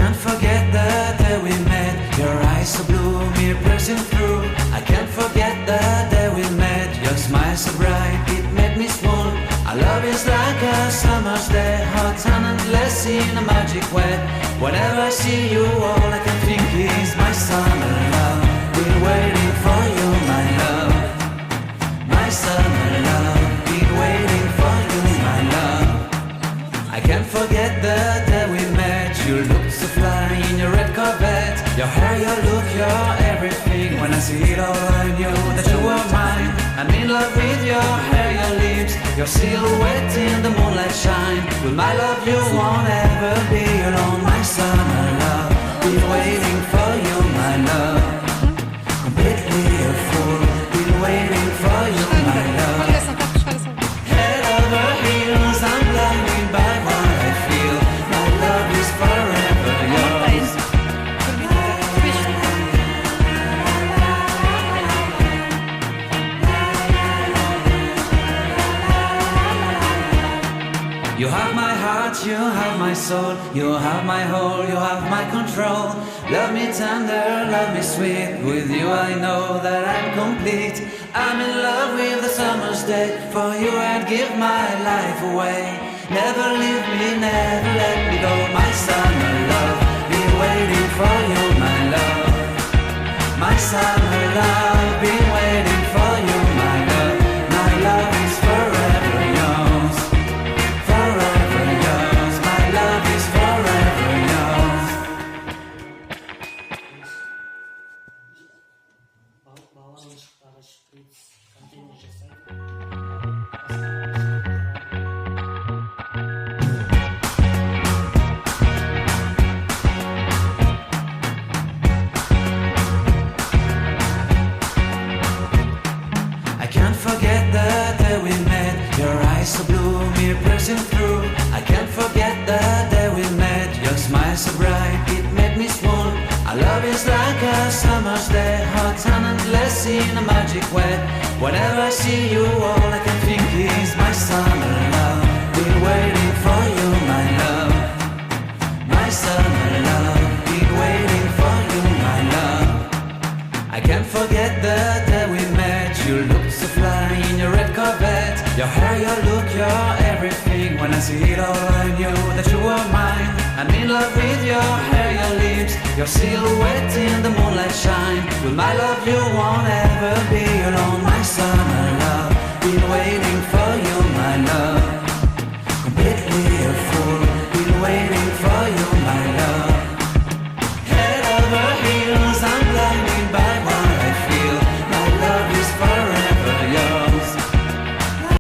can't forget the day we met. Your eyes so blue, me piercing through. I can't forget the day we met. Your smile so bright, it made me swoon. Our love is like a summer's day, hot and endless in a magic way. Whenever I see you, all I can think is my summer love. Been waiting for you, my love. My summer love. Been waiting for you, my love. I can't forget the day we met. You looked so fly in your red Corvette. Your hair, your look, your everything. When I see it all, I knew that you were mine. I'm in love with your hair, your lips, your silhouette in the moonlight shine. With my love, you won't ever be alone. My summer love, been waiting for you, my love. Completely a fool, been waiting for you, my love. Head over heels, I'm blinded by what I feel. My love is forever yours. You have my heart, you have my soul, you have my whole, you have my control. Love me tender, love me sweet. With you I know that I'm complete. I'm in love with the summer's day. For you I'd give my life away. Never leave me, never let me go. My summer love, been waiting for you, my love. My summer love, been waiting for you, my love. My love is forever yours. Forever yours. My love is forever yours. I can't forget the day we met. Your eyes so blue, me piercing through. I can't forget the day we met. Your smile so bright, it made me swoon. Our love is like a summer's day, hot and endless in a magic way. Whenever I see you, all I can think is my summer love. Been waiting for you, my love. My summer love. Been waiting for you, my love. I can't forget the day we met. You looked so fly in your red Corvette. Your hair, your look, your everything. When I see it all, I knew that you were mine. I'm in love with your hair, your lips, your silhouette in the moonlight shine. With my love, you won't ever